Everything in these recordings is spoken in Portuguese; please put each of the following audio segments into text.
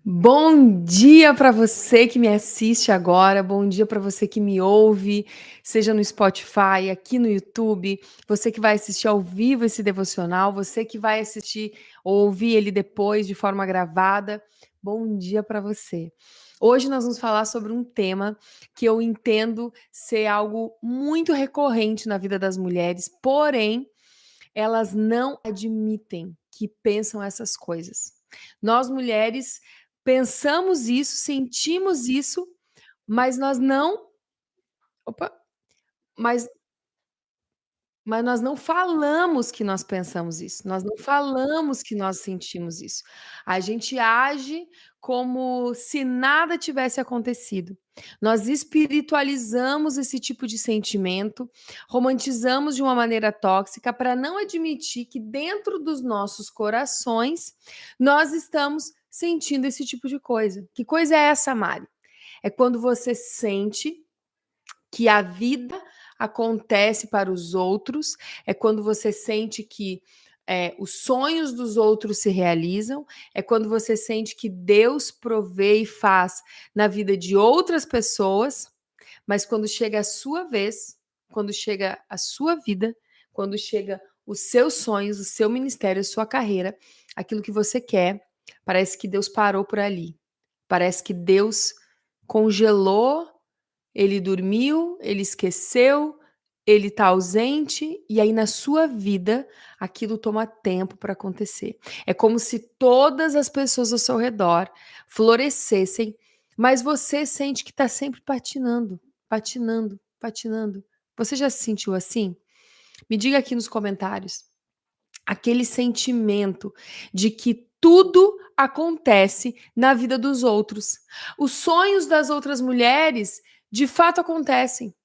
Bom dia para você que me assiste agora, bom dia para você que me ouve, seja no Spotify, aqui no YouTube, você que vai assistir ao vivo esse devocional, você que vai assistir ou ouvir ele depois de forma gravada. Bom dia para você. Hoje nós vamos falar sobre um tema que eu entendo ser algo muito recorrente na vida das mulheres, porém elas não admitem que pensam essas coisas. Nós mulheres pensamos isso, sentimos isso, mas nós não opa, mas mas nós não falamos que nós pensamos isso, nós não falamos que nós sentimos isso. A gente age como se nada tivesse acontecido. Nós espiritualizamos esse tipo de sentimento, romantizamos de uma maneira tóxica para não admitir que dentro dos nossos corações nós estamos sentindo esse tipo de coisa. Que coisa é essa, Mari? É quando você sente que a vida acontece para os outros, é quando você sente que os sonhos dos outros se realizam, é quando você sente que Deus provê e faz na vida de outras pessoas, mas quando chega a sua vez, quando chega a sua vida, quando chega os seus sonhos, o seu ministério, a sua carreira, aquilo que você quer, parece que Deus parou por ali. Parece que Deus congelou, ele dormiu, ele esqueceu, ele está ausente, e aí na sua vida aquilo toma tempo para acontecer. É como se todas as pessoas ao seu redor florescessem, mas você sente que está sempre patinando, patinando, patinando. Você já se sentiu assim? Me diga aqui nos comentários. Aquele sentimento de que tudo acontece na vida dos outros. Os sonhos das outras mulheres de fato acontecem.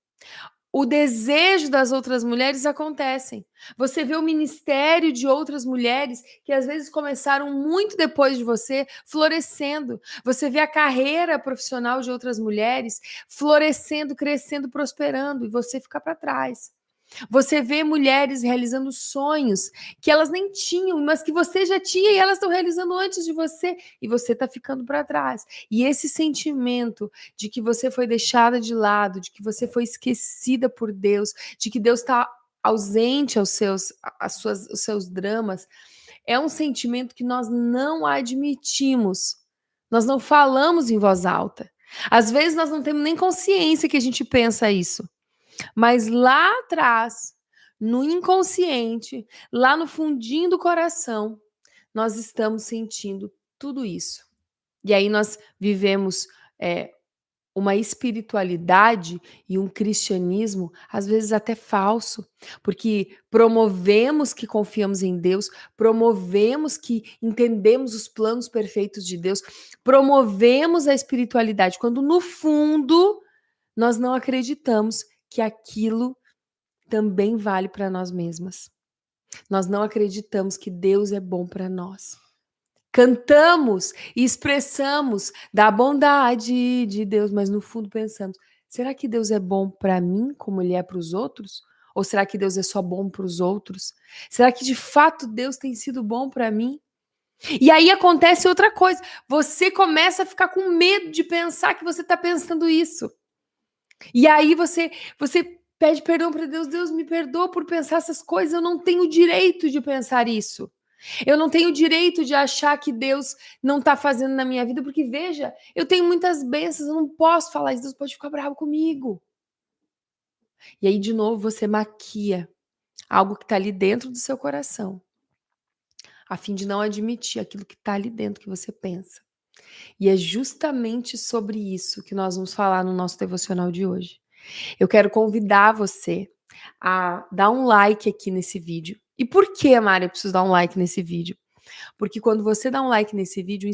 O desejo das outras mulheres acontecem. Você vê o ministério de outras mulheres que às vezes começaram muito depois de você, florescendo. Você vê a carreira profissional de outras mulheres florescendo, crescendo, prosperando, e você fica para trás. Você vê mulheres realizando sonhos que elas nem tinham, mas que você já tinha e elas estão realizando antes de você, e você está ficando para trás. E esse sentimento de que você foi deixada de lado, de que você foi esquecida por Deus, de que Deus está ausente aos seus dramas, é um sentimento que nós não admitimos. Nós não falamos em voz alta. Às vezes nós não temos nem consciência que a gente pensa isso. Mas lá atrás, no inconsciente, lá no fundinho do coração, nós estamos sentindo tudo isso. E aí nós vivemos uma espiritualidade e um cristianismo, às vezes até falso, porque promovemos que confiamos em Deus, promovemos que entendemos os planos perfeitos de Deus, promovemos a espiritualidade, quando no fundo nós não acreditamos que aquilo também vale para nós mesmas. Nós não acreditamos que Deus é bom para nós. Cantamos e expressamos da bondade de Deus, mas no fundo pensamos: será que Deus é bom para mim como ele é para os outros? Ou será que Deus é só bom para os outros? Será que de fato Deus tem sido bom para mim? E aí acontece outra coisa, você começa a ficar com medo de pensar que você está pensando isso. E aí você pede perdão para Deus, Deus me perdoa por pensar essas coisas, eu não tenho direito de pensar isso. Eu não tenho direito de achar que Deus não está fazendo na minha vida, porque veja, eu tenho muitas bênçãos, eu não posso falar isso, Deus pode ficar bravo comigo. E aí, de novo, você maquia algo que está ali dentro do seu coração, a fim de não admitir aquilo que está ali dentro que você pensa. E é justamente sobre isso que nós vamos falar no nosso devocional de hoje. Eu quero convidar você a dar um like aqui nesse vídeo. E por que, Mari, eu preciso dar um like nesse vídeo? Porque quando você dá um like nesse vídeo, o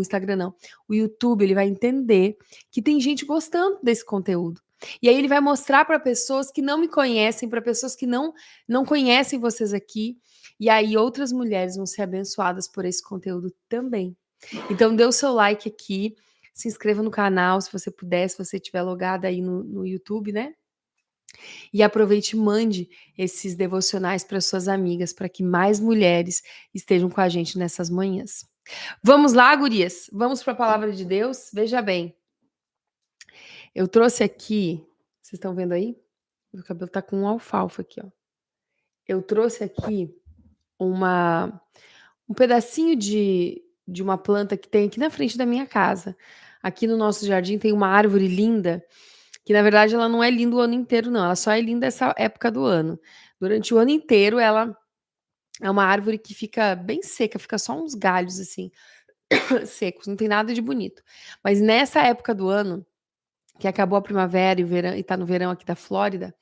Instagram não, o YouTube, ele vai entender que tem gente gostando desse conteúdo. E aí ele vai mostrar para pessoas que não me conhecem, para pessoas que não conhecem vocês aqui, e aí outras mulheres vão ser abençoadas por esse conteúdo também. Então dê o seu like aqui, se inscreva no canal, se você puder, se você estiver logada aí no YouTube, né? E aproveite e mande esses devocionais para suas amigas, para que mais mulheres estejam com a gente nessas manhãs. Vamos lá, gurias? Vamos para a palavra de Deus? Veja bem, eu trouxe aqui, vocês estão vendo aí? Meu cabelo tá com um alfalfa aqui, ó. Eu trouxe aqui uma um pedacinho de uma planta que tem aqui na frente da minha casa. Aqui no nosso jardim tem uma árvore linda, que na verdade ela não é linda o ano inteiro não, ela só é linda essa época do ano. Durante o ano inteiro ela é uma árvore que fica bem seca, fica só uns galhos assim, secos, não tem nada de bonito. Mas nessa época do ano, que acabou a primavera e o verão, e tá no verão aqui da Flórida,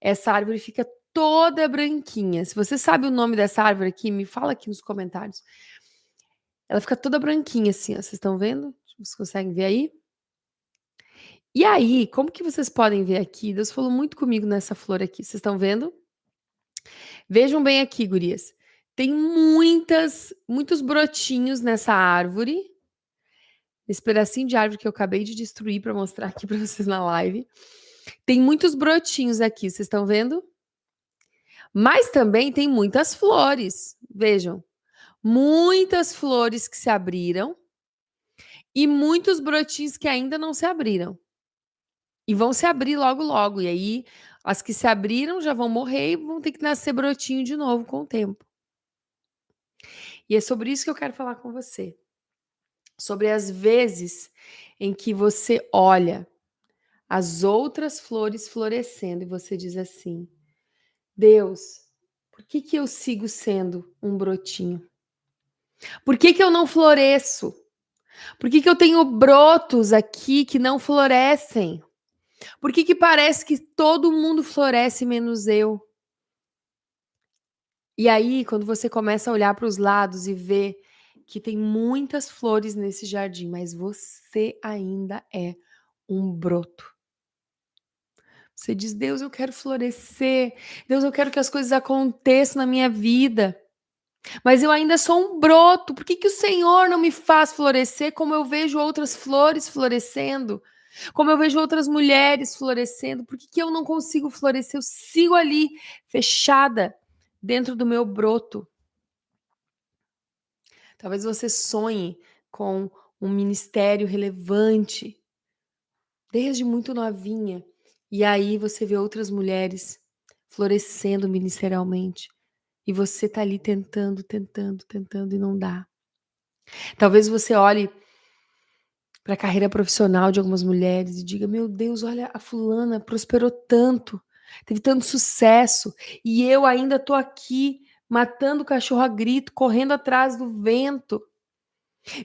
essa árvore fica toda branquinha. Se você sabe o nome dessa árvore aqui, me fala aqui nos comentários. Ela fica toda branquinha assim, ó. Vocês estão vendo? Vocês conseguem ver aí? E aí, como que vocês podem ver aqui? Deus falou muito comigo nessa flor aqui. Vocês estão vendo? Vejam bem aqui, gurias. Tem muitos brotinhos nessa árvore. Esse pedacinho de árvore que eu acabei de destruir para mostrar aqui para vocês na live. Tem muitos brotinhos aqui, vocês estão vendo? Mas também tem muitas flores. Vejam, muitas flores que se abriram e muitos brotinhos que ainda não se abriram. E vão se abrir logo, logo. E aí, as que se abriram já vão morrer e vão ter que nascer brotinho de novo com o tempo. E é sobre isso que eu quero falar com você. Sobre as vezes em que você olha as outras flores florescendo e você diz assim: Deus, por que que eu sigo sendo um brotinho? Por que que eu não floresço? Por que que eu tenho brotos aqui que não florescem? Por que que parece que todo mundo floresce menos eu? E aí, quando você começa a olhar para os lados e ver que tem muitas flores nesse jardim, mas você ainda é um broto. Você diz: Deus, eu quero florescer. Deus, eu quero que as coisas aconteçam na minha vida. Mas eu ainda sou um broto. Por que que o Senhor não me faz florescer como eu vejo outras flores florescendo? Como eu vejo outras mulheres florescendo? Por que que eu não consigo florescer? Eu sigo ali, fechada, dentro do meu broto. Talvez você sonhe com um ministério relevante, desde muito novinha. E aí você vê outras mulheres florescendo ministerialmente. E você tá ali tentando e não dá. Talvez você olhe para a carreira profissional de algumas mulheres e diga: meu Deus, olha, a fulana prosperou tanto, teve tanto sucesso, e eu ainda tô aqui matando o cachorro a grito, correndo atrás do vento.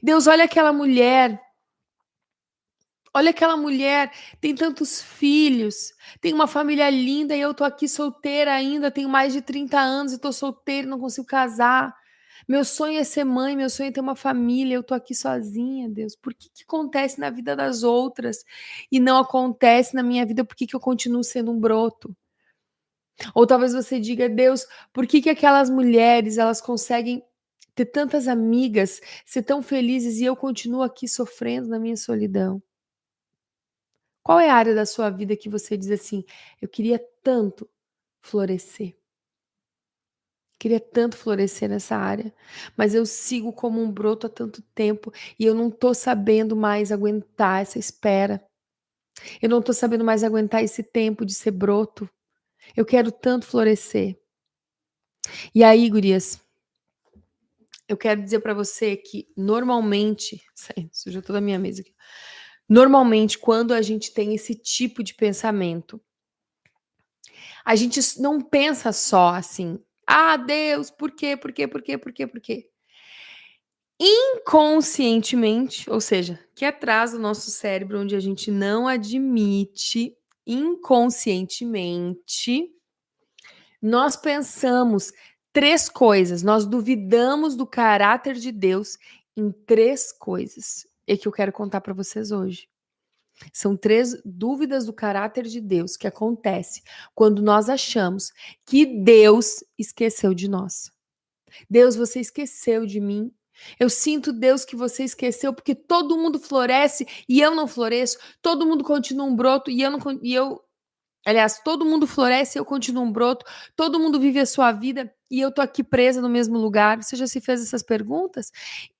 Deus, olha aquela mulher, tem tantos filhos, tem uma família linda e eu tô aqui solteira ainda, tenho mais de 30 anos e tô solteira, não consigo casar. Meu sonho é ser mãe, meu sonho é ter uma família, eu tô aqui sozinha, Deus. Por que que acontece na vida das outras e não acontece na minha vida? Por que que eu continuo sendo um broto? Ou talvez você diga: Deus, por que que aquelas mulheres, elas conseguem ter tantas amigas, ser tão felizes e eu continuo aqui sofrendo na minha solidão? Qual é a área da sua vida que você diz assim: eu queria tanto florescer, queria tanto florescer nessa área, mas eu sigo como um broto há tanto tempo e eu não tô sabendo mais aguentar essa espera. Eu não tô sabendo mais aguentar esse tempo de ser broto. Eu quero tanto florescer. E aí, gurias, eu quero dizer pra você que normalmente, sujou toda a minha mesa aqui. Normalmente, quando a gente tem esse tipo de pensamento, a gente não pensa só assim: "Ah, Deus, por quê? Por quê? Por quê? Por quê? Por quê?". Inconscientemente, ou seja, que é atrás do nosso cérebro, onde a gente não admite, inconscientemente, nós pensamos 3 coisas, nós duvidamos do caráter de Deus em 3 coisas, e que eu quero contar para vocês hoje. São 3 dúvidas do caráter de Deus que acontece quando nós achamos que Deus esqueceu de nós. Deus, você esqueceu de mim. Eu sinto, Deus, que você esqueceu, porque todo mundo floresce e eu não floresço. Todo mundo continua um broto e eu não, Aliás, todo mundo floresce, eu continuo um broto, todo mundo vive a sua vida e eu tô aqui presa no mesmo lugar. Você já se fez essas perguntas?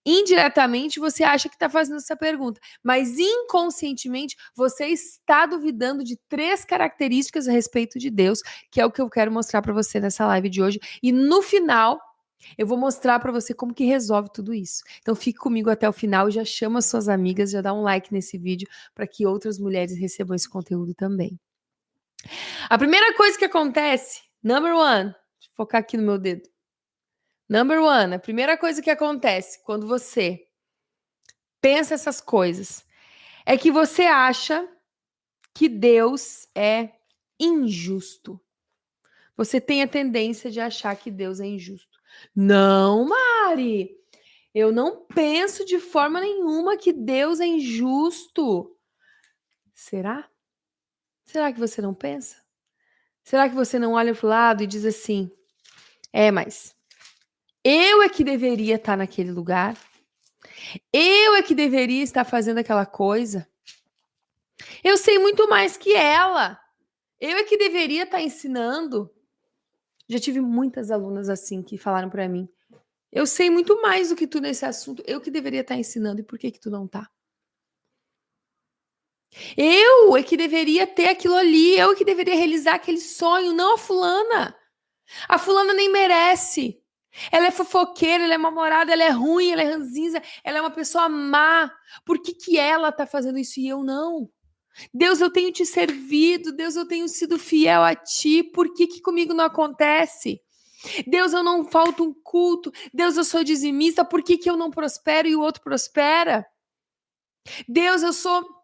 Indiretamente, você acha que está fazendo essa pergunta, mas inconscientemente, você está duvidando de 3 características a respeito de Deus, que é o que eu quero mostrar para você nessa live de hoje. E no final, eu vou mostrar para você como que resolve tudo isso. Então fique comigo até o final e já chama suas amigas, já dá um like nesse vídeo para que outras mulheres recebam esse conteúdo também. A primeira coisa que acontece, number one, deixa eu focar aqui no meu dedo. Number one, a primeira coisa que acontece quando você pensa essas coisas é que você acha que Deus é injusto. Você tem a tendência de achar que Deus é injusto. Não, Mari, eu não penso de forma nenhuma que Deus é injusto. Será? Será que você não pensa? Será que você não olha para o lado e diz assim: mas eu é que deveria estar naquele lugar? Eu é que deveria estar fazendo aquela coisa? Eu sei muito mais que ela. Eu é que deveria estar ensinando. Já tive muitas alunas assim que falaram para mim: eu sei muito mais do que tu nesse assunto. Eu que deveria estar ensinando. E por que tu não tá? Eu é que deveria ter aquilo ali. Eu é que deveria realizar aquele sonho. Não a fulana. A fulana nem merece. Ela é fofoqueira, ela é mal-humorada, ela é ruim, ela é ranzinza, ela é uma pessoa má. Por que ela tá fazendo isso e eu não? Deus, eu tenho te servido. Deus, eu tenho sido fiel a ti. Por que comigo não acontece? Deus, eu não falto um culto. Deus, eu sou dizimista. Por que eu não prospero e o outro prospera? Deus, eu sou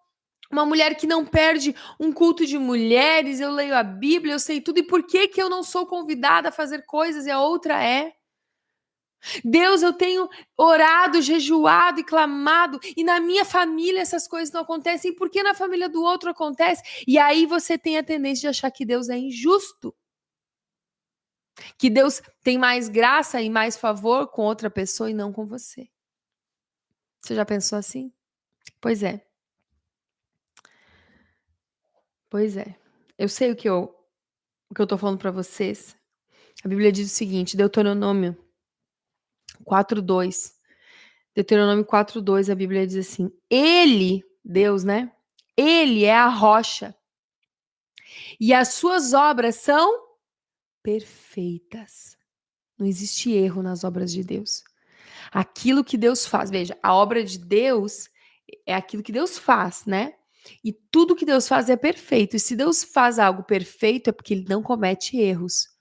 uma mulher que não perde um culto de mulheres. Eu leio a Bíblia, eu sei tudo. E por que eu não sou convidada a fazer coisas e a outra é? Deus, eu tenho orado, jejuado e clamado, e na minha família essas coisas não acontecem, e por que na família do outro acontece? E aí você tem a tendência de achar que Deus é injusto, que Deus tem mais graça e mais favor com outra pessoa e não com você. Você já pensou assim? Pois é. Pois é. Eu sei o que eu tô falando para vocês. A Bíblia diz o seguinte, Deuteronômio 4:2. Deuteronômio 4:2, a Bíblia diz assim: Ele, Deus, né? Ele é a rocha e as suas obras são perfeitas. Não existe erro nas obras de Deus. Aquilo que Deus faz, veja, a obra de Deus é aquilo que Deus faz, né? E tudo que Deus faz é perfeito. E se Deus faz algo perfeito é porque ele não comete erros.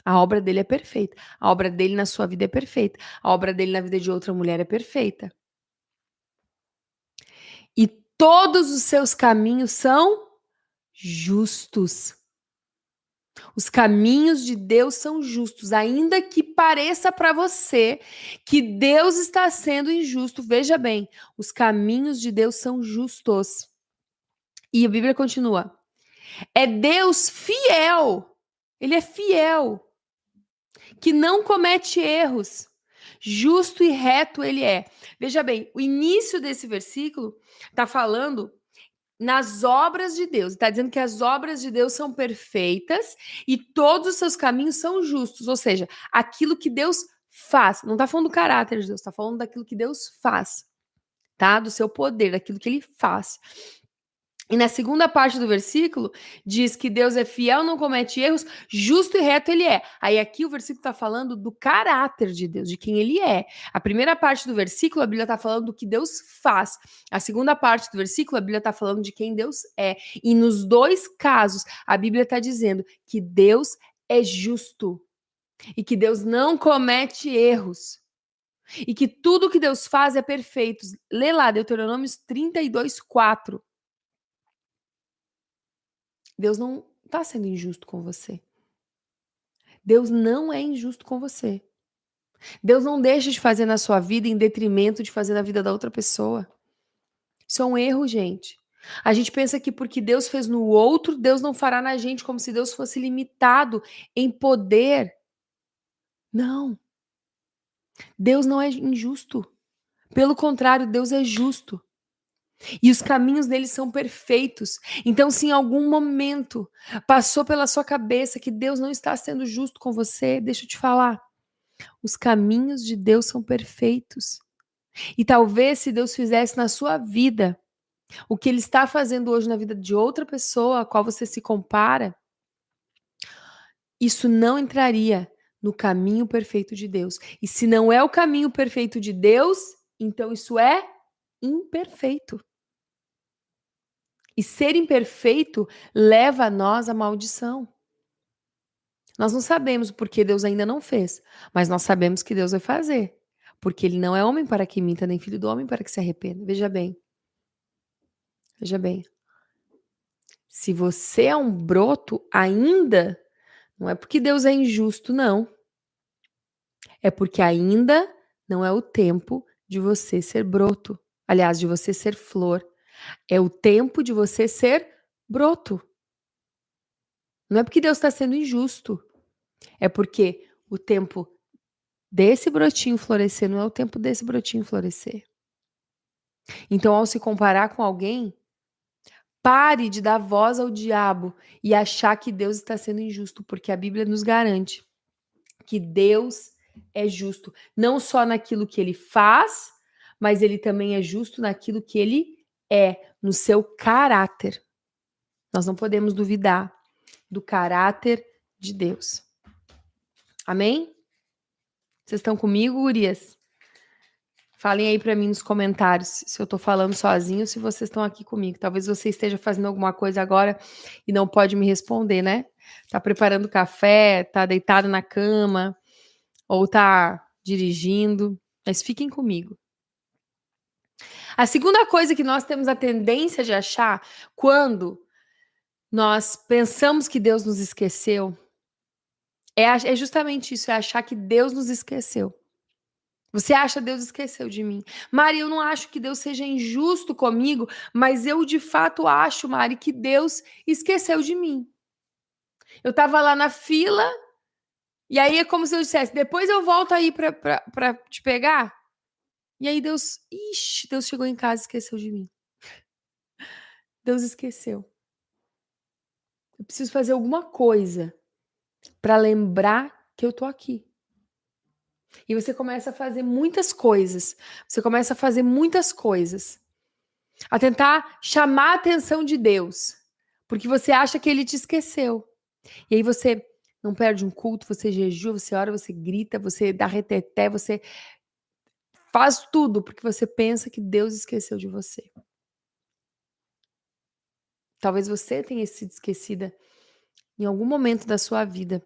A obra dele é perfeita. A obra dele na sua vida é perfeita. A obra dele na vida de outra mulher é perfeita. E todos os seus caminhos são justos. Os caminhos de Deus são justos, ainda que pareça para você que Deus está sendo injusto. Veja bem, os caminhos de Deus são justos. E a Bíblia continua: é Deus fiel. Ele é fiel, que não comete erros. Justo e reto ele é. Veja bem, o início desse versículo está falando nas obras de Deus. Está dizendo que as obras de Deus são perfeitas e todos os seus caminhos são justos. Ou seja, aquilo que Deus faz. Não está falando do caráter de Deus, está falando daquilo que Deus faz, tá? Do seu poder, daquilo que ele faz. E na segunda parte do versículo, diz que Deus é fiel, não comete erros, justo e reto ele é. Aí aqui o versículo está falando do caráter de Deus, de quem ele é. A primeira parte do versículo, a Bíblia está falando do que Deus faz. A segunda parte do versículo, a Bíblia está falando de quem Deus é. E nos dois casos, a Bíblia está dizendo que Deus é justo e que Deus não comete erros. E que tudo que Deus faz é perfeito. Lê lá, Deuteronômio 32:4. Deus não está sendo injusto com você. Deus não é injusto com você. Deus não deixa de fazer na sua vida em detrimento de fazer na vida da outra pessoa. Isso é um erro, gente. A gente pensa que porque Deus fez no outro, Deus não fará na gente, como se Deus fosse limitado em poder. Não. Deus não é injusto. Pelo contrário, Deus é justo. E os caminhos dele são perfeitos. Então, se em algum momento passou pela sua cabeça que Deus não está sendo justo com você, deixa eu te falar. Os caminhos de Deus são perfeitos. E talvez se Deus fizesse na sua vida o que ele está fazendo hoje na vida de outra pessoa a qual você se compara, isso não entraria no caminho perfeito de Deus. E se não é o caminho perfeito de Deus, então isso é imperfeito. E ser imperfeito leva a nós à maldição. Nós não sabemos porque Deus ainda não fez, mas nós sabemos que Deus vai fazer. Porque ele não é homem para que minta, nem filho do homem para que se arrependa. Veja bem. Veja bem. Se você é um broto ainda, não é porque Deus é injusto, não. É porque ainda não é o tempo de você ser broto. Aliás, de você ser flor. É o tempo de você ser broto. Não é porque Deus está sendo injusto. É porque o tempo desse brotinho florescer não é o tempo desse brotinho florescer. Então, ao se comparar com alguém, pare de dar voz ao diabo e achar que Deus está sendo injusto, porque a Bíblia nos garante que Deus é justo, não só naquilo que ele faz, mas ele também é justo naquilo que ele é, no seu caráter. Nós não podemos duvidar do caráter de Deus. Amém? Vocês estão comigo, gurias? Falem aí para mim nos comentários se eu tô falando sozinho ou se vocês estão aqui comigo. Talvez você esteja fazendo alguma coisa agora e não pode me responder, né? Tá preparando café, tá deitado na cama ou tá dirigindo, mas fiquem comigo. A segunda coisa que nós temos a tendência de achar quando nós pensamos que Deus nos esqueceu é justamente isso, é achar que Deus nos esqueceu. Você acha Deus esqueceu de mim? Mari, eu não acho que Deus seja injusto comigo, mas eu de fato acho, Mari, que Deus esqueceu de mim. Eu tava lá na fila, e aí é como se eu dissesse, depois eu volto aí pra te pegar. E aí Deus chegou em casa e esqueceu de mim. Deus esqueceu. Eu preciso fazer alguma coisa para lembrar que eu tô aqui. E você começa a fazer muitas coisas. Você começa a fazer muitas coisas. A tentar chamar a atenção de Deus. Porque você acha que ele te esqueceu. E aí você não perde um culto, você jejua, você ora, você grita, você dá reteté, você faz tudo porque você pensa que Deus esqueceu de você. Talvez você tenha sido esquecida em algum momento da sua vida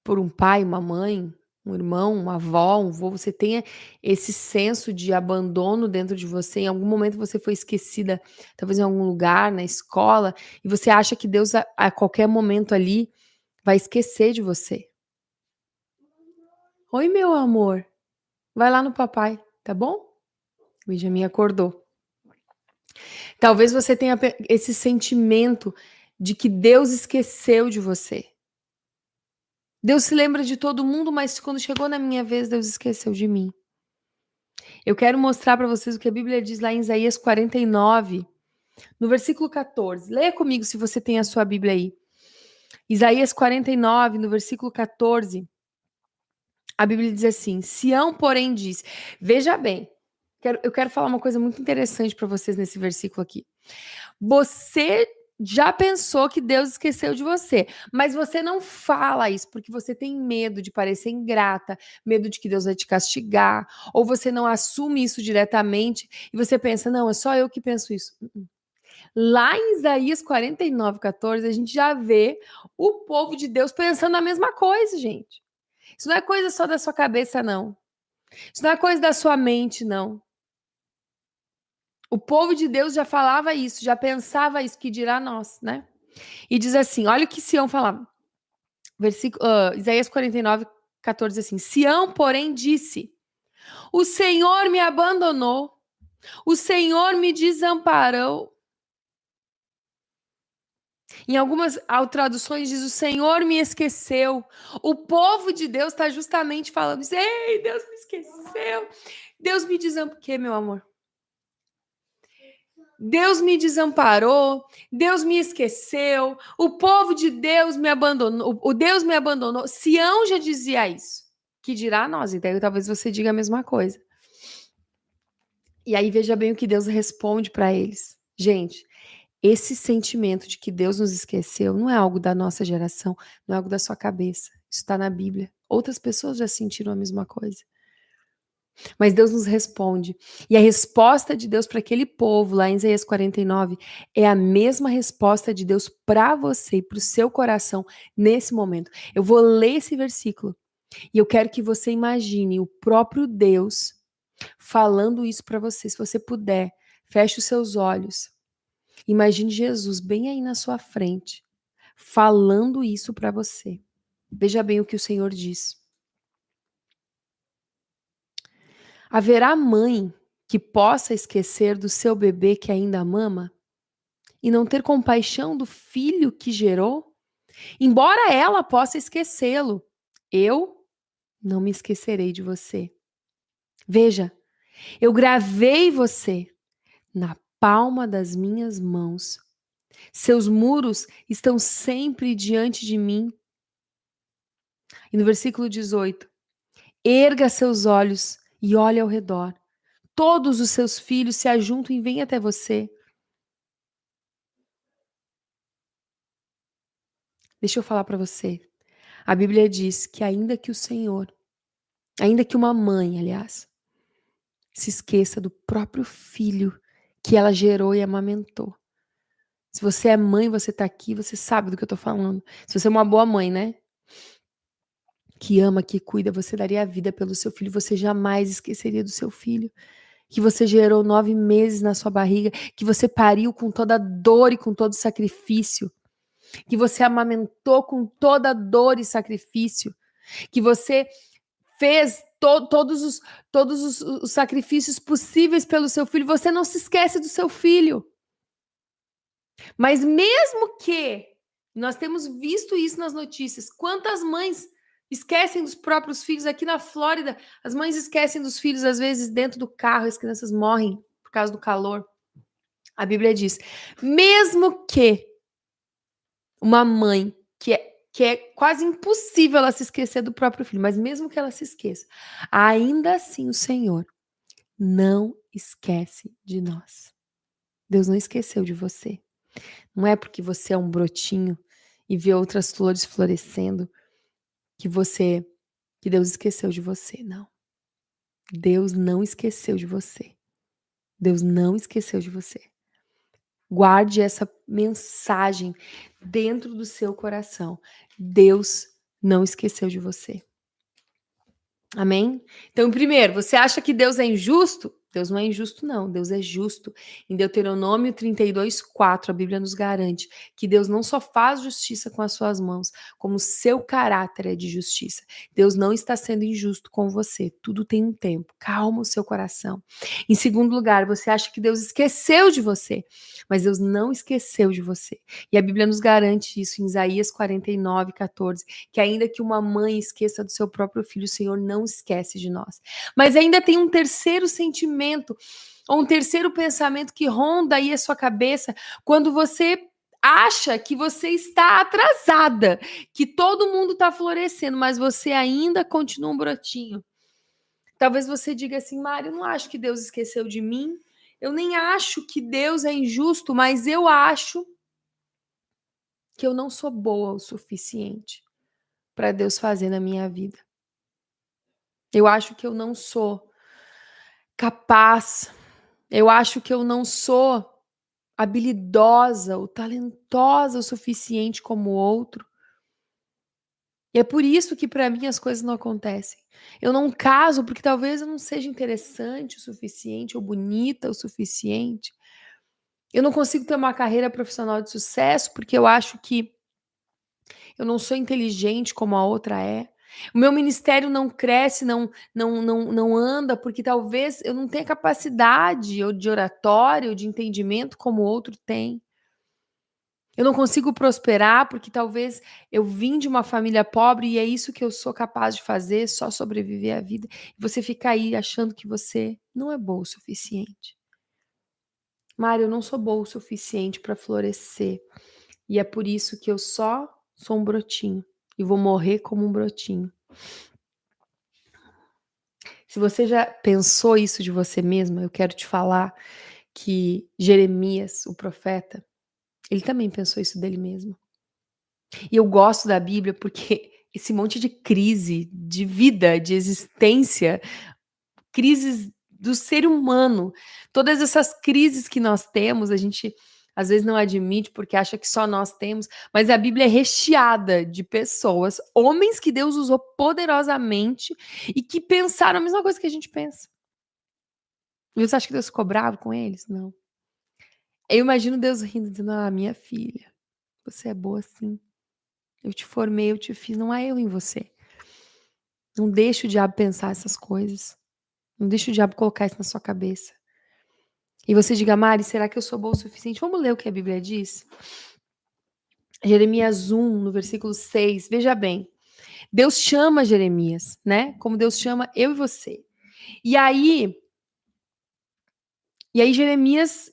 por um pai, uma mãe, um irmão, uma avó, um avô, você tenha esse senso de abandono dentro de você. Em algum momento você foi esquecida, talvez em algum lugar, na escola, e você acha que Deus a qualquer momento ali vai esquecer de você. Oi, meu amor. Vai lá no papai, tá bom? O Benjamin acordou. Talvez você tenha esse sentimento de que Deus esqueceu de você. Deus se lembra de todo mundo, mas quando chegou na minha vez, Deus esqueceu de mim. Eu quero mostrar para vocês o que a Bíblia diz lá em Isaías 49, no versículo 14. Leia comigo se você tem a sua Bíblia aí. Isaías 49, no versículo 14. A Bíblia diz assim: Sião, porém, diz. Veja bem, eu quero falar uma coisa muito interessante para vocês nesse versículo aqui. Você já pensou que Deus esqueceu de você, mas você não fala isso porque você tem medo de parecer ingrata, medo de que Deus vai te castigar, ou você não assume isso diretamente e você pensa, não, é só eu que penso isso. Lá em Isaías 49, 14, a gente já vê o povo de Deus pensando a mesma coisa, gente. Isso não é coisa só da sua cabeça, não. Isso não é coisa da sua mente, não. O povo de Deus já falava isso, já pensava isso, que dirá nós, né? E diz assim, olha o que Sião falava. Isaías 49, 14, assim. Sião, porém, disse, o Senhor me abandonou, o Senhor me desamparou. Em algumas traduções diz, o Senhor me esqueceu. O povo de Deus está justamente falando isso. Ei, Deus me esqueceu. Deus me desamparou. O que, meu amor? Deus me desamparou, Deus me esqueceu, o povo de Deus me abandonou, o Deus me abandonou. Sião já dizia isso. Que dirá nós, então talvez você diga a mesma coisa. E aí veja bem o que Deus responde para eles. Gente, esse sentimento de que Deus nos esqueceu não é algo da nossa geração, não é algo da sua cabeça. Isso está na Bíblia. Outras pessoas já sentiram a mesma coisa. Mas Deus nos responde. E a resposta de Deus para aquele povo, lá em Isaías 49, é a mesma resposta de Deus para você e para o seu coração nesse momento. Eu vou ler esse versículo e eu quero que você imagine o próprio Deus falando isso para você. Se você puder, feche os seus olhos. Imagine Jesus bem aí na sua frente, falando isso para você. Veja bem o que o Senhor diz. Haverá mãe que possa esquecer do seu bebê que ainda mama e não ter compaixão do filho que gerou? Embora ela possa esquecê-lo, eu não me esquecerei de você. Veja, eu gravei você na palma das minhas mãos. Seus muros estão sempre diante de mim. E no versículo 18, erga seus olhos e olhe ao redor. Todos os seus filhos se ajuntam e vêm até você. Deixa eu falar para você. A Bíblia diz que ainda que o Senhor, ainda que uma mãe, aliás, se esqueça do próprio filho que ela gerou e amamentou. Se você é mãe, você tá aqui, você sabe do que eu tô falando. Se você é uma boa mãe, né? Que ama, que cuida, você daria a vida pelo seu filho, você jamais esqueceria do seu filho. Que você gerou 9 meses na sua barriga, que você pariu com toda a dor e com todo o sacrifício, que você amamentou com toda a dor e sacrifício, que você fez todos os sacrifícios possíveis pelo seu filho, você não se esquece do seu filho. Mas mesmo que, nós temos visto isso nas notícias, quantas mães esquecem dos próprios filhos aqui na Flórida, as mães esquecem dos filhos às vezes dentro do carro, as crianças morrem por causa do calor. A Bíblia diz, mesmo que uma mãe que é quase impossível ela se esquecer do próprio filho, mas mesmo que ela se esqueça, ainda assim o Senhor não esquece de nós. Deus não esqueceu de você. Não é porque você é um brotinho e vê outras flores florescendo que Deus esqueceu de você, não. Deus não esqueceu de você. Deus não esqueceu de você. Guarde essa mensagem dentro do seu coração. Deus não esqueceu de você. Amém? Então, primeiro, você acha que Deus é injusto? Deus não é injusto, não. Deus é justo. Em Deuteronômio 32:4, a Bíblia nos garante que Deus não só faz justiça com as suas mãos, como o seu caráter é de justiça. Deus não está sendo injusto com você. Tudo tem um tempo. Calma o seu coração. Em segundo lugar, você acha que Deus esqueceu de você, mas Deus não esqueceu de você. E a Bíblia nos garante isso em Isaías 49:14, que ainda que uma mãe esqueça do seu próprio filho, o Senhor não esquece de nós. Mas ainda tem um terceiro sentimento, ou um terceiro pensamento que ronda aí a sua cabeça quando você acha que você está atrasada, que todo mundo está florescendo, mas você ainda continua um brotinho. Talvez você diga assim, Mário, eu não acho que Deus esqueceu de mim, eu nem acho que Deus é injusto, mas eu acho que eu não sou boa o suficiente para Deus fazer na minha vida. Eu acho que eu não sou capaz, eu acho que eu não sou habilidosa ou talentosa o suficiente como o outro. E é por isso que para mim as coisas não acontecem. Eu não caso porque talvez eu não seja interessante o suficiente ou bonita o suficiente. Eu não consigo ter uma carreira profissional de sucesso porque eu acho que eu não sou inteligente como a outra é. O meu ministério não cresce, não anda, porque talvez eu não tenha capacidade ou de oratória ou de entendimento como o outro tem. Eu não consigo prosperar porque talvez eu vim de uma família pobre e é isso que eu sou capaz de fazer, só sobreviver à vida. E você fica aí achando que você não é boa o suficiente. Mário, eu não sou boa o suficiente para florescer. E é por isso que eu só sou um brotinho. E vou morrer como um brotinho. Se você já pensou isso de você mesma, eu quero te falar que Jeremias, o profeta, ele também pensou isso dele mesmo. E eu gosto da Bíblia porque esse monte de crise de vida, de existência, crises do ser humano, todas essas crises que nós temos, a gente às vezes não admite porque acha que só nós temos, mas a Bíblia é recheada de pessoas, homens que Deus usou poderosamente e que pensaram a mesma coisa que a gente pensa. E você acha que Deus ficou bravo com eles? Não. Eu imagino Deus rindo, dizendo: "Ah, minha filha, você é boa sim. Eu te formei, eu te fiz, não há erro em você. Não deixe o diabo pensar essas coisas. Não deixe o diabo colocar isso na sua cabeça." E você diga: "Mari, será que eu sou boa o suficiente?" Vamos ler o que a Bíblia diz? Jeremias 1, no versículo 6. Veja bem, Deus chama Jeremias, né? Como Deus chama eu e você. E aí Jeremias,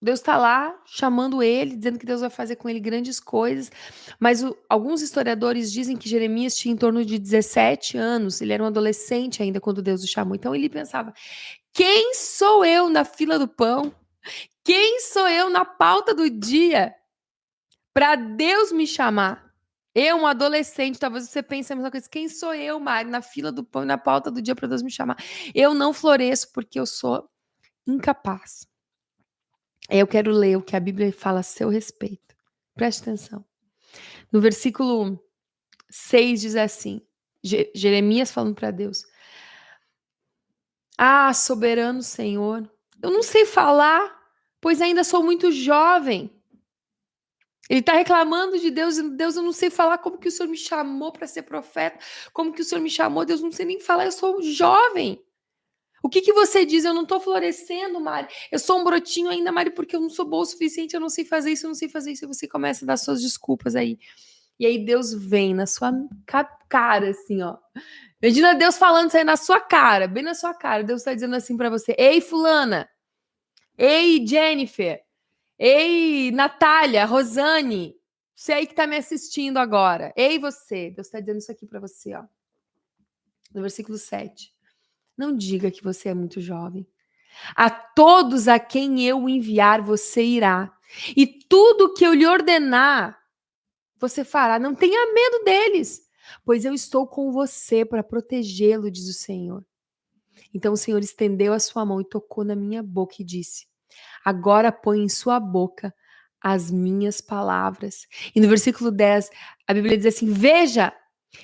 Deus está lá chamando ele, dizendo que Deus vai fazer com ele grandes coisas, mas alguns historiadores dizem que Jeremias tinha em torno de 17 anos, ele era um adolescente ainda quando Deus o chamou. Então ele pensava: quem sou eu na fila do pão? Quem sou eu na pauta do dia para Deus me chamar? Eu, um adolescente, talvez você pense a mesma coisa. Quem sou eu, Mari, na fila do pão e na pauta do dia para Deus me chamar? Eu não floresço porque eu sou incapaz. Eu quero ler o que a Bíblia fala a seu respeito. Preste atenção. No versículo 6 diz assim, Jeremias falando para Deus: "Ah, soberano Senhor, eu não sei falar, pois ainda sou muito jovem." Ele está reclamando de Deus, e Deus, eu não sei falar como que o Senhor me chamou para ser profeta, como que o Senhor me chamou, Deus, não sei nem falar, eu sou jovem. O que que você diz? Eu não estou florescendo, Mari. Eu sou um brotinho ainda, Mari, porque eu não sou boa o suficiente, eu não sei fazer isso, eu não sei fazer isso. E você começa a dar suas desculpas aí. E aí Deus vem na sua cara, assim, ó. Imagina Deus falando isso aí na sua cara, bem na sua cara. Deus está dizendo assim para você: "Ei, fulana. Ei, Jennifer. Ei, Natália, Rosane. Você aí que está me assistindo agora. Ei, você." Deus está dizendo isso aqui para você, ó. No versículo 7. Não diga que você é muito jovem. A todos a quem eu enviar, você irá. E tudo que eu lhe ordenar, você fará. Não tenha medo deles, pois eu estou com você para protegê-lo, diz o Senhor. Então o Senhor estendeu a sua mão e tocou na minha boca e disse: agora põe em sua boca as minhas palavras. E no versículo 10, a Bíblia diz assim: veja,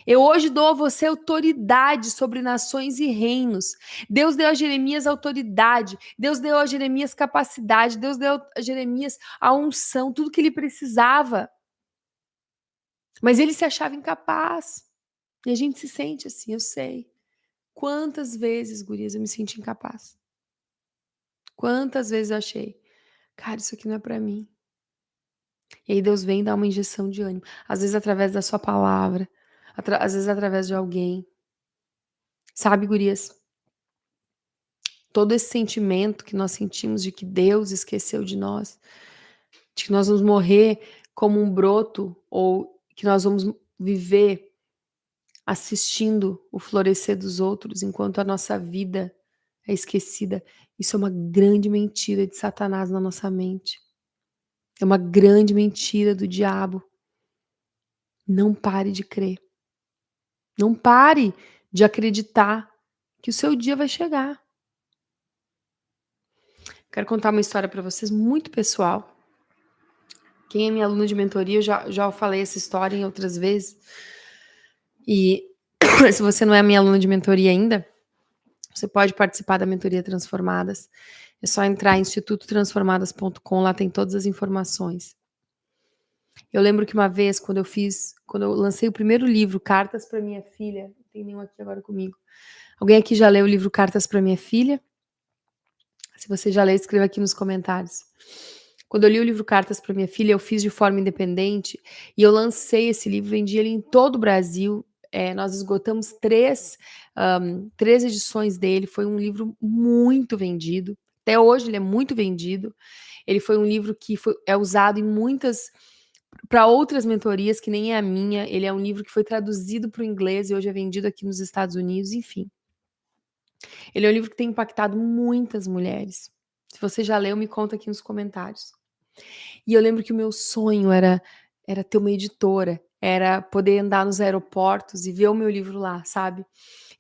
eu hoje dou a você autoridade sobre nações e reinos. Deus deu a Jeremias autoridade, Deus deu a Jeremias capacidade, Deus deu a Jeremias a unção, tudo que ele precisava. Mas ele se achava incapaz. E a gente se sente assim, eu sei. Quantas vezes, gurias, eu me senti incapaz? Quantas vezes eu achei, cara, isso aqui não é pra mim. E aí Deus vem dar uma injeção de ânimo. Às vezes através da sua palavra, às vezes através de alguém. Sabe, gurias? Todo esse sentimento que nós sentimos de que Deus esqueceu de nós, de que nós vamos morrer como um broto, ou que nós vamos viver assistindo o florescer dos outros enquanto a nossa vida é esquecida. Isso é uma grande mentira de Satanás na nossa mente. É uma grande mentira do diabo. Não pare de crer. Não pare de acreditar que o seu dia vai chegar. Quero contar uma história para vocês muito pessoal. Quem é minha aluna de mentoria, eu já falei essa história em outras vezes. E se você não é minha aluna de mentoria ainda, você pode participar da mentoria Transformadas. É só entrar em institutotransformadas.com, lá tem todas as informações. Eu lembro que uma vez, quando eu lancei o primeiro livro, Cartas para Minha Filha, não tem nenhum aqui agora comigo. Alguém aqui já leu o livro Cartas para Minha Filha? Se você já leu, escreva aqui nos comentários. Quando eu li o livro Cartas para Minha Filha, eu fiz de forma independente e eu lancei esse livro, vendi ele em todo o Brasil. Nós esgotamos três edições dele, foi um livro muito vendido. Até hoje ele é muito vendido. Ele foi um livro que é usado em muitas para outras mentorias que nem é a minha. Ele é um livro que foi traduzido para o inglês e hoje é vendido aqui nos Estados Unidos, enfim. Ele é um livro que tem impactado muitas mulheres. Se você já leu, me conta aqui nos comentários. E eu lembro que o meu sonho era ter uma editora, era poder andar nos aeroportos e ver o meu livro lá, sabe?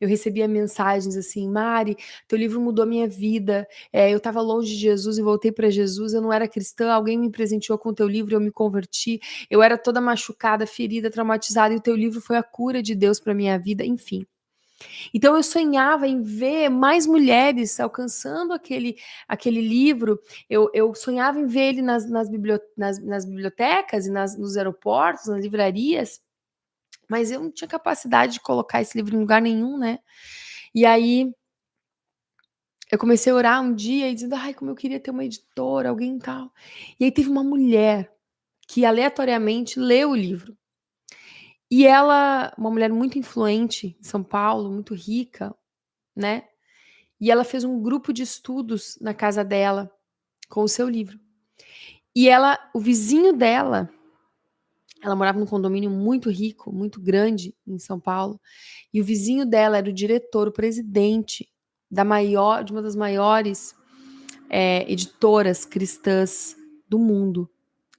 Eu recebia mensagens assim: Mari, teu livro mudou a minha vida, eu estava longe de Jesus e voltei para Jesus, eu não era cristã, alguém me presenteou com o teu livro e eu me converti, eu era toda machucada, ferida, traumatizada, e o teu livro foi a cura de Deus para minha vida, enfim. Então eu sonhava em ver mais mulheres alcançando aquele livro, eu sonhava em ver ele nas bibliotecas e nos aeroportos, nas livrarias, mas eu não tinha capacidade de colocar esse livro em lugar nenhum, né? E aí eu comecei a orar um dia e dizendo, ai, como eu queria ter uma editora, alguém tal. E aí teve uma mulher que aleatoriamente leu o livro. E ela, uma mulher muito influente em São Paulo, muito rica, né? E ela fez um grupo de estudos na casa dela com o seu livro. E o vizinho dela, ela morava num condomínio muito rico, muito grande em São Paulo, e o vizinho dela era o diretor, o presidente de uma das maiores editoras cristãs do mundo.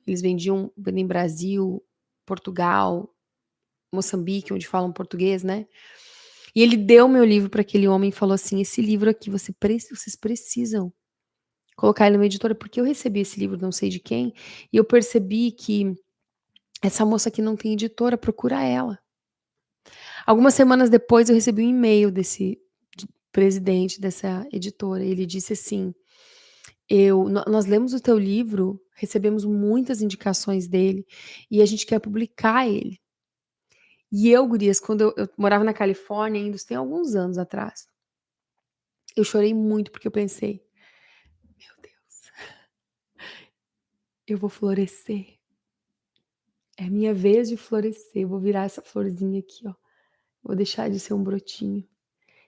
Eles vendem Brasil, Portugal, Moçambique, onde falam português, né? E ele deu meu livro para aquele homem e falou assim: esse livro aqui vocês precisam colocar ele numa editora, porque eu recebi esse livro, não sei de quem, e eu percebi que essa moça aqui não tem editora, procura ela. Algumas semanas depois eu recebi um e-mail desse presidente dessa editora, e ele disse assim: nós lemos o teu livro, recebemos muitas indicações dele, e a gente quer publicar ele. E eu, gurias, quando eu morava na Califórnia, ainda isso tem alguns anos atrás, eu chorei muito porque eu pensei, meu Deus, eu vou florescer. É minha vez de florescer. Eu vou virar essa florzinha aqui, ó. Vou deixar de ser um brotinho.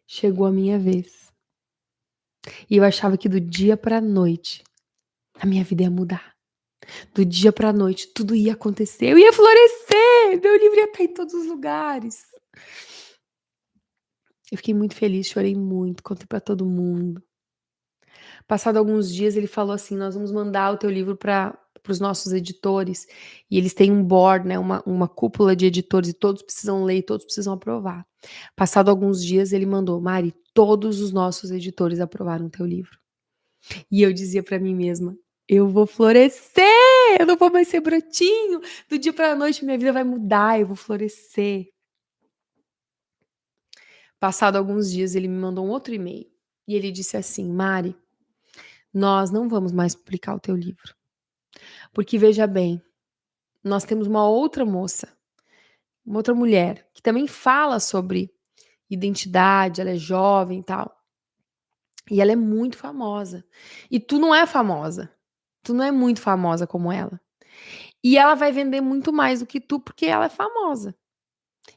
Chegou a minha vez. E eu achava que do dia pra noite a minha vida ia mudar. Do dia pra noite tudo ia acontecer. Eu ia florescer. Meu livro ia estar em todos os lugares. Eu fiquei muito feliz, chorei muito, contei pra todo mundo. Passado alguns dias ele falou assim: nós vamos mandar o teu livro para os nossos editores, e eles têm um board, né, uma cúpula de editores, e todos precisam ler, todos precisam aprovar. Passado alguns dias ele mandou: Mari, todos os nossos editores aprovaram o teu livro. E eu dizia para mim mesma: eu vou florescer, eu não vou mais ser brotinho, do dia para a noite minha vida vai mudar, eu vou florescer. Passado alguns dias ele me mandou um outro e-mail, e ele disse assim: Mari, nós não vamos mais publicar o teu livro. Porque veja bem, nós temos uma outra moça, uma outra mulher, que também fala sobre identidade, ela é jovem e tal. E ela é muito famosa. E tu não é famosa. Tu não é muito famosa como ela. E ela vai vender muito mais do que tu, porque ela é famosa.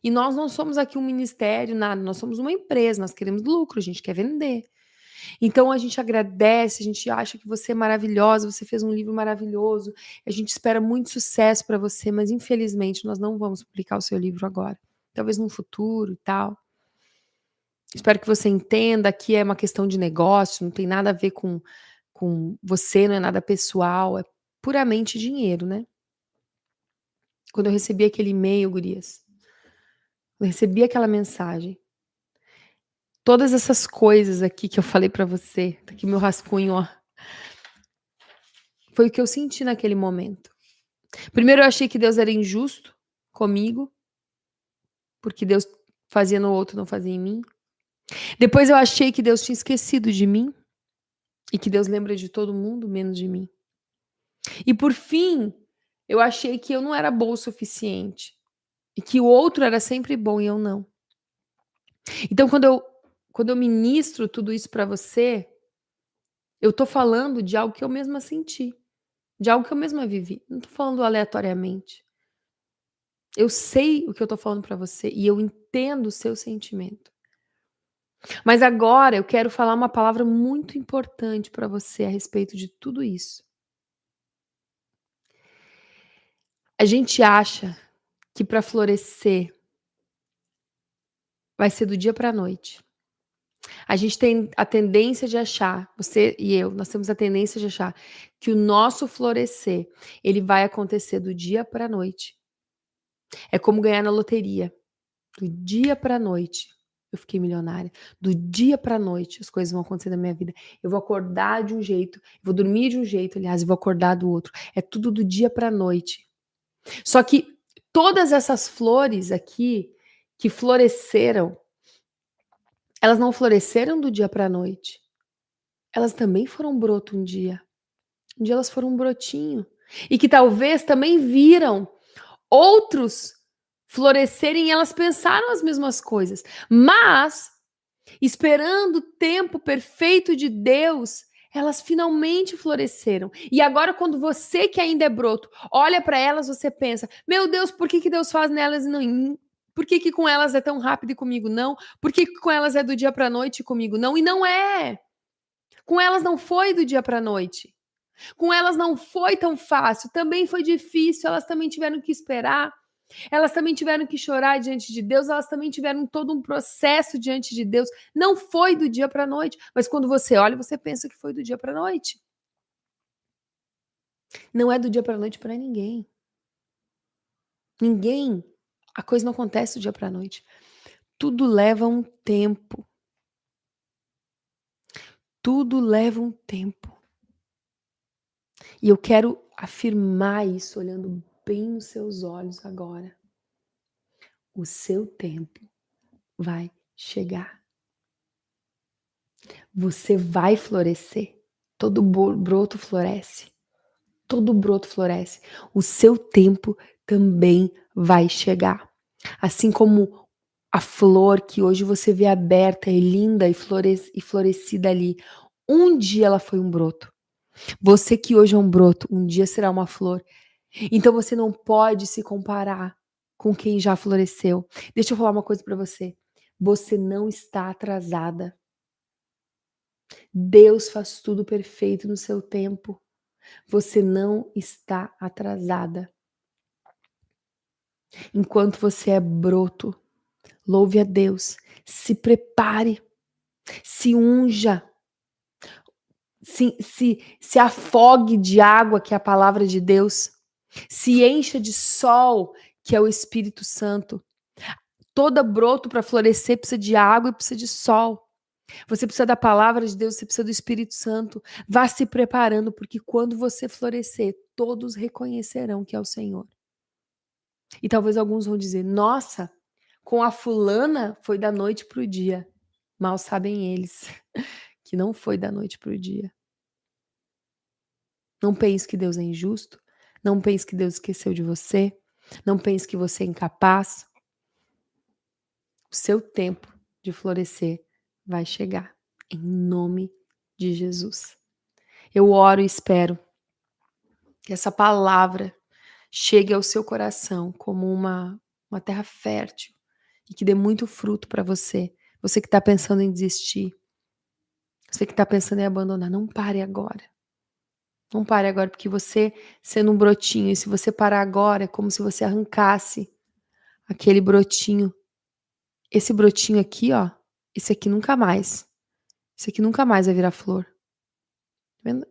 E nós não somos aqui um ministério, nada. Nós somos uma empresa, nós queremos lucro, a gente quer vender. Então a gente agradece, a gente acha que você é maravilhosa, você fez um livro maravilhoso, a gente espera muito sucesso para você, mas infelizmente nós não vamos publicar o seu livro agora. Talvez no futuro e tal. Espero que você entenda que é uma questão de negócio, não tem nada a ver com você, não é nada pessoal, é puramente dinheiro, né? Quando eu recebi aquele e-mail, gurias, eu recebi aquela mensagem. Todas essas coisas aqui que eu falei para você, tá aqui meu rascunho, ó. Foi o que eu senti naquele momento. Primeiro eu achei que Deus era injusto comigo, porque Deus fazia no outro, não fazia em mim. Depois eu achei que Deus tinha esquecido de mim e que Deus lembra de todo mundo, menos de mim. E por fim, eu achei que eu não era boa o suficiente e que o outro era sempre bom e eu não. Então quando eu ministro tudo isso para você, eu tô falando de algo que eu mesma senti, de algo que eu mesma vivi. Não tô falando aleatoriamente. Eu sei o que eu tô falando para você e eu entendo o seu sentimento. Mas agora eu quero falar uma palavra muito importante para você a respeito de tudo isso. A gente acha que para florescer vai ser do dia para a noite. A gente tem a tendência de achar, você e eu, nós temos a tendência de achar que o nosso florescer, ele vai acontecer do dia para a noite. É como ganhar na loteria. Do dia para a noite, eu fiquei milionária. Do dia para a noite, as coisas vão acontecer na minha vida. Eu vou acordar de um jeito, vou dormir de um jeito, aliás, e vou acordar do outro. É tudo do dia para a noite. Só que todas essas flores aqui que floresceram, elas não floresceram do dia para a noite. Elas também foram broto um dia. Um dia elas foram um brotinho. E que talvez também viram outros florescerem e elas pensaram as mesmas coisas. Mas, esperando o tempo perfeito de Deus, elas finalmente floresceram. E agora, quando você que ainda é broto, olha para elas, você pensa: meu Deus, por que Deus faz nelas e não em mim? Por que com elas é tão rápido e comigo não? Por que com elas é do dia para a noite e comigo não? E não é. Com elas não foi do dia para a noite. Com elas não foi tão fácil. Também foi difícil. Elas também tiveram que esperar. Elas também tiveram que chorar diante de Deus. Elas também tiveram todo um processo diante de Deus. Não foi do dia para a noite. Mas quando você olha, você pensa que foi do dia para a noite. Não é do dia para a noite para ninguém. Ninguém. A coisa não acontece do dia para a noite. Tudo leva um tempo. Tudo leva um tempo. E eu quero afirmar isso olhando bem nos seus olhos agora. O seu tempo vai chegar. Você vai florescer. Todo broto floresce. Todo broto floresce. O seu tempo também vai chegar. Assim como a flor que hoje você vê aberta e linda e florescida ali. Um dia ela foi um broto. Você que hoje é um broto, um dia será uma flor. Então você não pode se comparar com quem já floresceu. Deixa eu falar uma coisa para você. Você não está atrasada. Deus faz tudo perfeito no seu tempo. Você não está atrasada. Enquanto você é broto, louve a Deus, se prepare, se unja, se afogue de água, que é a palavra de Deus, se encha de sol, que é o Espírito Santo. Toda broto para florescer precisa de água e precisa de sol. Você precisa da palavra de Deus, você precisa do Espírito Santo. Vá se preparando, porque quando você florescer, todos reconhecerão que é o Senhor. E talvez alguns vão dizer: nossa, com a fulana foi da noite para o dia. Mal sabem eles que não foi da noite para o dia. Não pense que Deus é injusto. Não pense que Deus esqueceu de você. Não pense que você é incapaz. O seu tempo de florescer vai chegar. Em nome de Jesus. Eu oro e espero que essa palavra chegue ao seu coração como uma terra fértil e que dê muito fruto para você. Você que está pensando em desistir, você que está pensando em abandonar, não pare agora. Não pare agora, porque você sendo um brotinho, e se você parar agora, é como se você arrancasse aquele brotinho. Esse brotinho aqui, ó, esse aqui nunca mais. Esse aqui nunca mais vai virar flor. Tá vendo?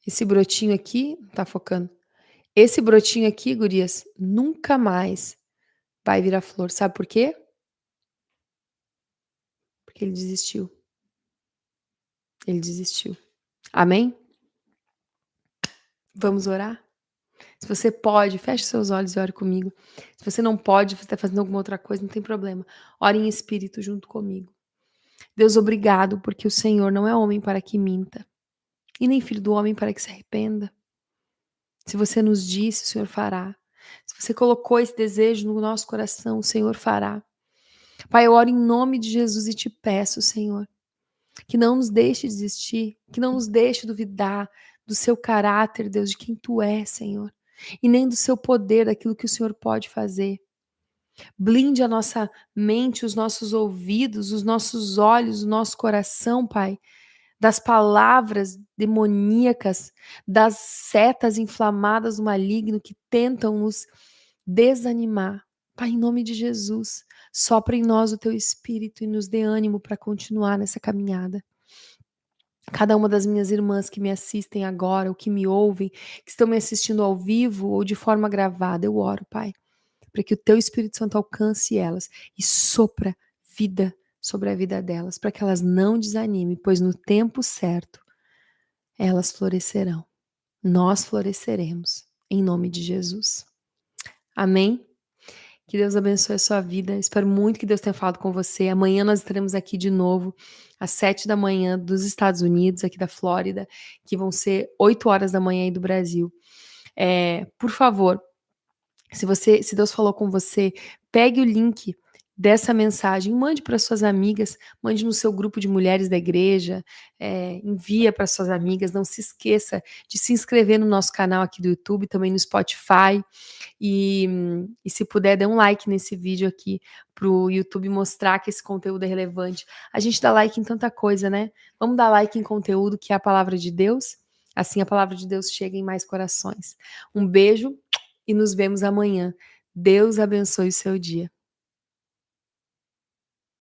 Esse brotinho aqui, tá focando. Esse brotinho aqui, gurias, nunca mais vai virar flor. Sabe por quê? Porque ele desistiu. Ele desistiu. Amém? Vamos orar? Se você pode, feche seus olhos e ore comigo. Se você não pode, você está fazendo alguma outra coisa, não tem problema. Ore em espírito junto comigo. Deus, obrigado, porque o Senhor não é homem para que minta, e nem filho do homem para que se arrependa. Se você nos disse, o Senhor fará. Se você colocou esse desejo no nosso coração, o Senhor fará. Pai, eu oro em nome de Jesus e te peço, Senhor, que não nos deixe desistir, que não nos deixe duvidar do seu caráter, Deus, de quem tu és, Senhor, e nem do seu poder, daquilo que o Senhor pode fazer. Blinde a nossa mente, os nossos ouvidos, os nossos olhos, o nosso coração, Pai, das palavras demoníacas, das setas inflamadas do maligno que tentam nos desanimar. Pai, em nome de Jesus, sopra em nós o teu espírito e nos dê ânimo para continuar nessa caminhada. Cada uma das minhas irmãs que me assistem agora, ou que me ouvem, que estão me assistindo ao vivo ou de forma gravada, eu oro, Pai, para que o teu Espírito Santo alcance elas e sopra vida sobre a vida delas, para que elas não desanimem, pois no tempo certo elas florescerão. Nós floresceremos, em nome de Jesus. Amém? Que Deus abençoe a sua vida. Espero muito que Deus tenha falado com você. Amanhã nós estaremos aqui de novo, às 7 da manhã dos Estados Unidos, aqui da Flórida, que vão ser 8 horas da manhã aí do Brasil. Por favor, se Deus falou com você, pegue o link dessa mensagem, mande para suas amigas, mande no seu grupo de mulheres da igreja, envia para suas amigas, não se esqueça de se inscrever no nosso canal aqui do YouTube, também no Spotify, e se puder, dê um like nesse vídeo aqui para o YouTube mostrar que esse conteúdo é relevante. A gente dá like em tanta coisa, né? Vamos dar like em conteúdo que é a palavra de Deus? Assim a palavra de Deus chega em mais corações. Um beijo e nos vemos amanhã. Deus abençoe o seu dia.